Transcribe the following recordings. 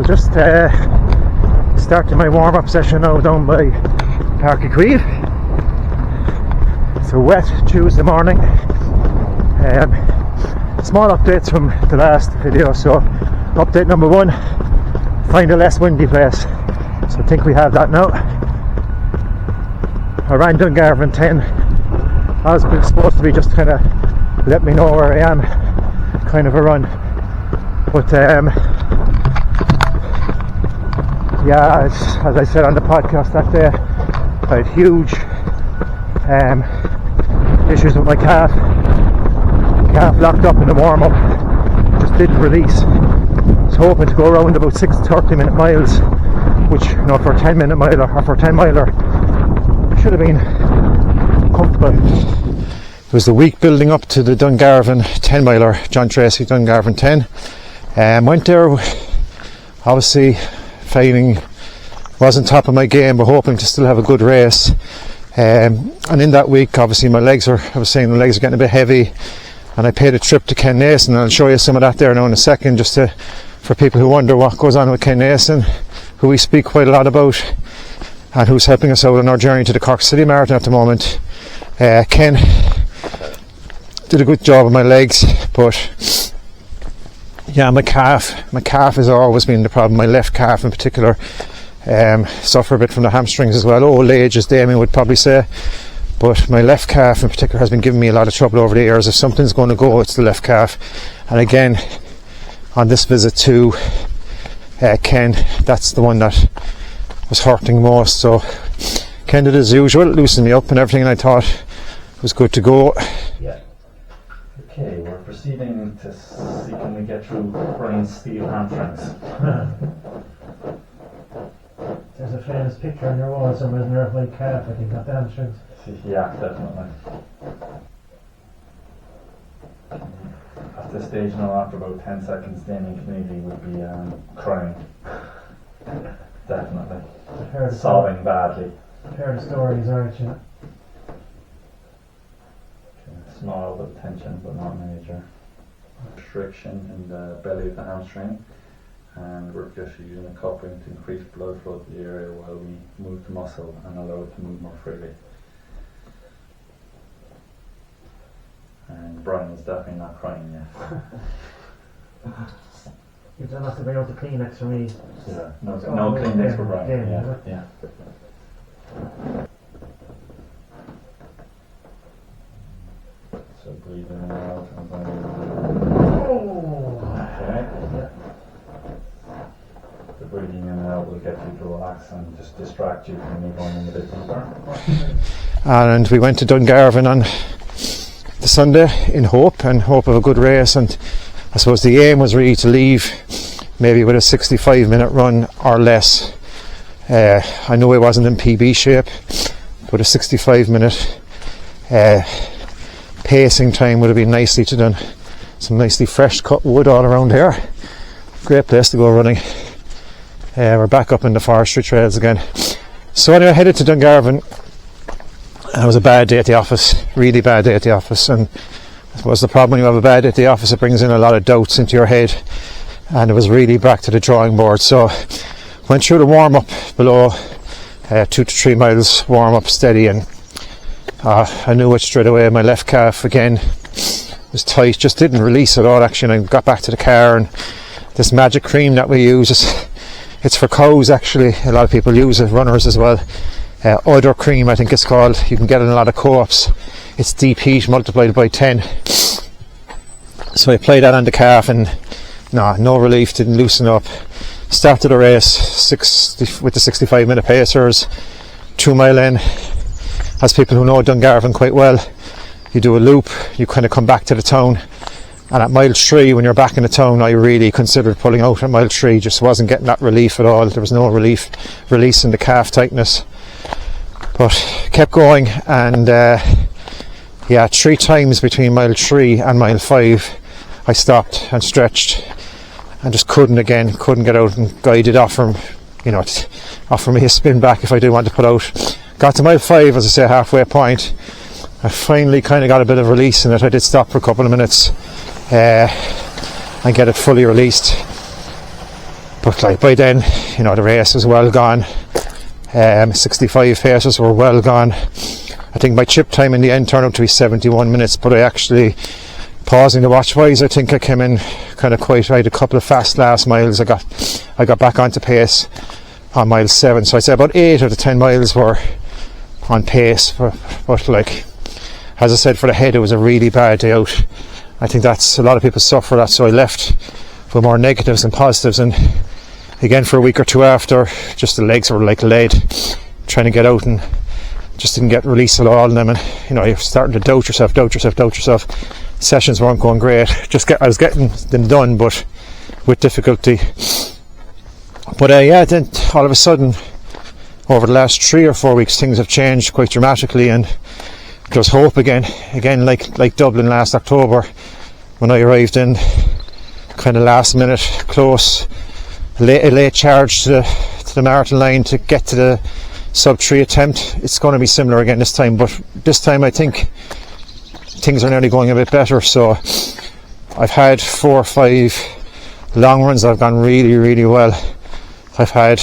Just starting my warm-up session now down by Parky Queeve. It's a wet Tuesday morning. Small updates from the last video. So update number 1, find a less windy place. So I think we have that now. I ran Dungarvan 10. I was supposed to be just kind of let me know where I am, kind of a run, but yeah, as I said on the podcast that day, I had huge issues with my calf. Calf locked up in the warm-up, just didn't release. I was hoping to go around about 6 30-minute miles, which, you know, for a 10-minute miler or for a 10-miler should have been comfortable. It was the week building up to the Dungarvan 10-miler, John Tracy Dungarvan 10. Went there, obviously feeling wasn't top of my game, but hoping to still have a good race. And in that week, obviously my legs are getting a bit heavy, and I paid a trip to Ken Nason, and I'll show you some of that there now in a second, just for people who wonder what goes on with Ken Nason, who we speak quite a lot about, and who's helping us out on our journey to the Cork City Marathon at the moment. Ken did a good job with my legs, but yeah, my calf has always been the problem. My left calf in particular, suffer a bit from the hamstrings as well. Old age, as Damien would probably say, but my left calf in particular has been giving me a lot of trouble over the years. If something's going to go, it's the left calf. And again, on this visit to Ken, that's the one that was hurting most. So Ken did as usual, loosened me up and everything, and I thought it was good to go. Yeah. Okay, we're proceeding to see can we get through Brian's steel hamstrings. There's a famous picture on your wall somewhere, isn't there, of my calf, I think, got the hamstrings. Yeah, definitely. At this stage now, after about 10 seconds, Damien Kennedy would be crying. Definitely. Sobbing badly. I've heard the stories, aren't you? Small bit of tension, but not major. Restriction in the belly of the hamstring, and we're just using a coupling to increase blood flow to the area while we move the muscle and allow it to move more freely. And Brian is definitely not crying yet. You don't have to bring out the Kleenex for me. Yeah, no Kleenex for Brian. Yeah. So breathe in and out and then. Okay. Yeah. The breathing in and out will get you to relax and just distract you from me going in a bit deeper. And we went to Dungarvan on the Sunday in hope of a good race, and I suppose the aim was really to leave maybe with a 65-minute run or less. I know I wasn't in PB shape, but a 65-minute pacing time would have been nicely to done. Some nicely fresh cut wood all around here. Great place to go running. We're back up in the forestry trails again. So anyway, I headed to Dungarvan. It was a bad day at the office, really bad day at the office, and I suppose the problem when you have a bad day at the office, it brings in a lot of doubts into your head, and it was really back to the drawing board. So went through the warm up below, 2 to 3 miles warm up steady, and I knew it straight away. My left calf again was tight, just didn't release at all actually, and I got back to the car, and this magic cream that we use, it's for cows actually, a lot of people use it, runners as well. Udder cream I think it's called, you can get it in a lot of co-ops. It's deep heat multiplied by 10. So I applied that on the calf, and no relief, didn't loosen up. Started the race with the 65-minute pacers, 2 mile in. As people who know Dungarvan quite well, you do a loop, you kind of come back to the town, and at mile 3 when you're back in the town, I really considered pulling out at mile 3, just wasn't getting that relief at all. There was no release in the calf tightness, but kept going, and yeah, 3 times between mile 3 and mile 5 I stopped and stretched and just couldn't get out, and Guy did offer me a spin back if I do want to put out. Got to mile 5, as I say, halfway point. I finally kind of got a bit of release in it. I did stop for a couple of minutes and get it fully released, but like by then, the race was well gone. 65 paces were well gone. I think my chip time in the end turned out to be 71 minutes, but I actually, pausing the watch wise, I think I came in kind of quite right. A couple of fast last miles. I got back onto pace on mile 7, so I'd say about 8 of the 10 miles were on pace. But like, as I said, for the head it was a really bad day out. I think that's, a lot of people suffer that, so I left with more negatives than positives, and again for a week or two after, just the legs were like lead, trying to get out, and just didn't get release at all in them, and you're starting to doubt yourself. Sessions weren't going great. I was getting them done, but with difficulty. But then all of a sudden, over the last 3 or 4 weeks, things have changed quite dramatically, and there's hope again like Dublin last October, when I arrived in kind of last minute, close, a late charge to the marathon line to get to the sub 3 attempt. It's going to be similar again this time, but this time I think things are nearly going a bit better. So I've had 4 or 5 long runs that have gone really, really well. I've had,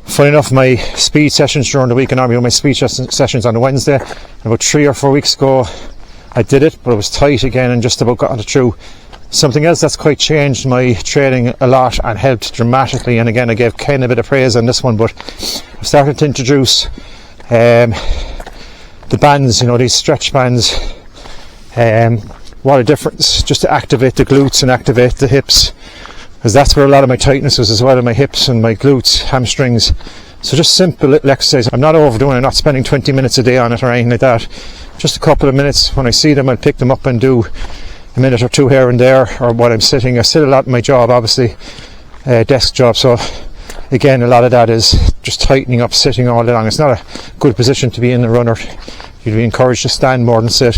funny enough, my speed sessions during the week, and normally my speed sessions on a Wednesday. About 3 or 4 weeks ago I did it, but it was tight again and just about got it through. Something else that's quite changed my training a lot and helped dramatically, and again I gave Ken a bit of praise on this one, but I've started to introduce the bands, these stretch bands. What a difference, just to activate the glutes and activate the hips, because that's where a lot of my tightness is as well, in my hips and my glutes, hamstrings. So just simple little exercise. I'm not overdoing it, I'm not spending 20 minutes a day on it or anything like that. Just a couple of minutes. When I see them, I'll pick them up and do a minute or 2 here and there, or while I'm sitting. I sit a lot in my job, obviously, desk job, so again a lot of that is just tightening up, sitting all day long. It's not a good position to be in, the runner. You'd be encouraged to stand more than sit.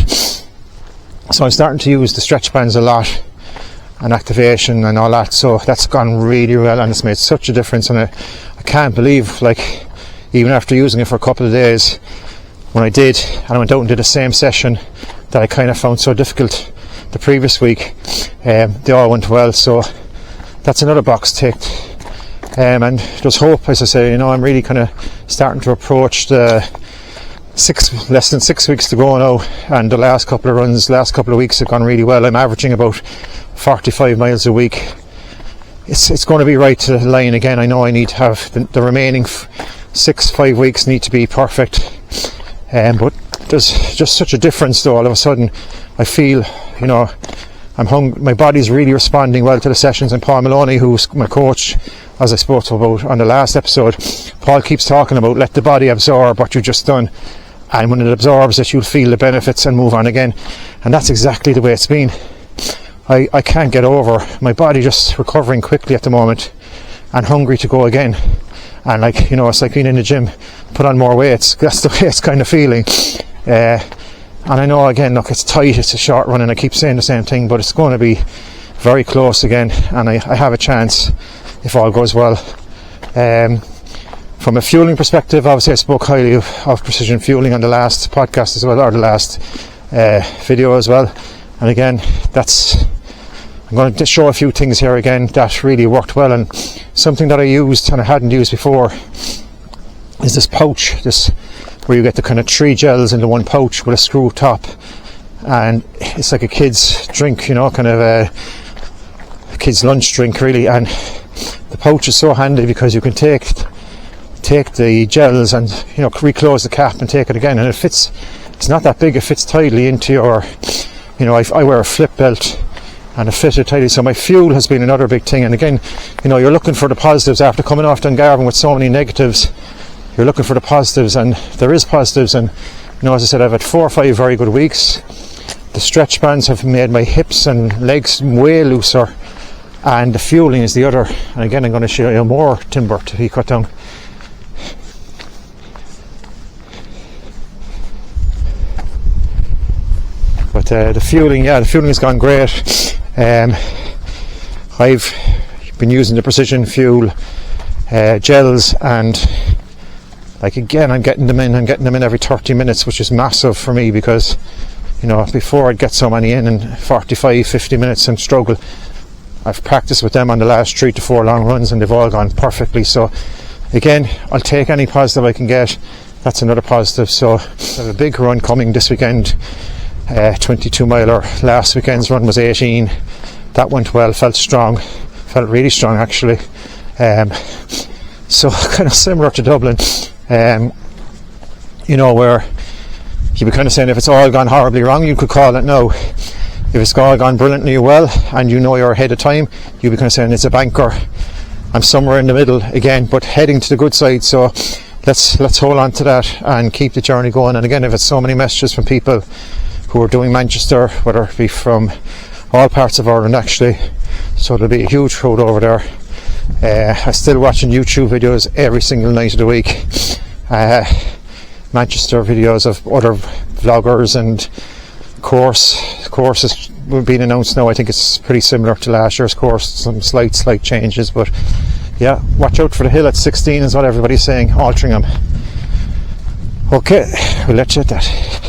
So I'm starting to use the stretch bands a lot, and activation and all that, so that's gone really well, and it's made such a difference. And I can't believe, like, even after using it for a couple of days, when I did, and I went out and did the same session that I kind of found so difficult the previous week, they all went well. So that's another box ticked, and there's hope, as I say. I'm really kind of starting to approach the less than 6 weeks to go now, and the last couple of weeks have gone really well. I'm averaging about 45 miles a week. It's going to be right to the line again. I know I need to have the remaining 5 weeks need to be perfect, but there's just such a difference though. All of a sudden I feel, I'm hungry. My body's really responding well to the sessions, and Paul Maloney, who's my coach, as I spoke about on the last episode, Paul keeps talking about let the body absorb what you've just done, and when it absorbs it, you'll feel the benefits and move on again. And that's exactly the way it's been. I can't get over my body just recovering quickly at the moment, and hungry to go again. And it's like being in the gym, put on more weights. That's the way it's kind of feeling. And I know, again, look, it's tight, it's a short run, and I keep saying the same thing, but it's going to be very close again, and I have a chance if all goes well. From a fueling perspective, obviously I spoke highly of precision fueling on the last podcast as well, or the last video as well. And again, I'm going to show a few things here again that really worked well, and something that I used and I hadn't used before is this pouch, where you get the kind of 3 gels into one pouch with a screw top, and it's like a kid's drink, kind of a kid's lunch drink really. And the pouch is so handy because you can take the gels and reclose the cap and take it again, and it fits. It's not that big, it fits tightly into your, I wear a flip belt and it fitted tightly. So my fuel has been another big thing. And again, you're looking for the positives after coming off Dungarvan with so many negatives. You're looking for the positives, and there is positives. And as I said, I've had 4 or 5 very good weeks. The stretch bands have made my hips and legs way looser, and the fueling is the other. And again, I'm going to show you more timber to be cut down. But the fueling has gone great. I've been using the precision fuel gels, and like again I'm getting them in every 30 minutes, which is massive for me, because you know, before I'd get so many in 45-50 minutes and struggle. I've practiced with them on the last 3 to 4 long runs and they've all gone perfectly. So again, I'll take any positive I can get. That's another positive. So I have a big run coming this weekend, 22 miler. Last weekend's run was 18. That went well, felt really strong actually. So kind of similar to Dublin, you know, where you'd be kind of saying if it's all gone horribly wrong, you could call it no. If it's all gone brilliantly well and you know you're ahead of time, you'd be kind of saying it's a banker. I'm somewhere in the middle again, but heading to the good side. So let's hold on to that and keep the journey going. And again, if it's so many messages from people who are doing Manchester, whether it be from all parts of Ireland actually, so there'll be a huge crowd over there. I'm still watching YouTube videos every single night of the week, Manchester videos of other vloggers, and courses being announced now. I think it's pretty similar to last year's course, some slight changes, but yeah, watch out for the hill at 16 is what everybody's saying, Altrincham. Okay, we'll let you at that.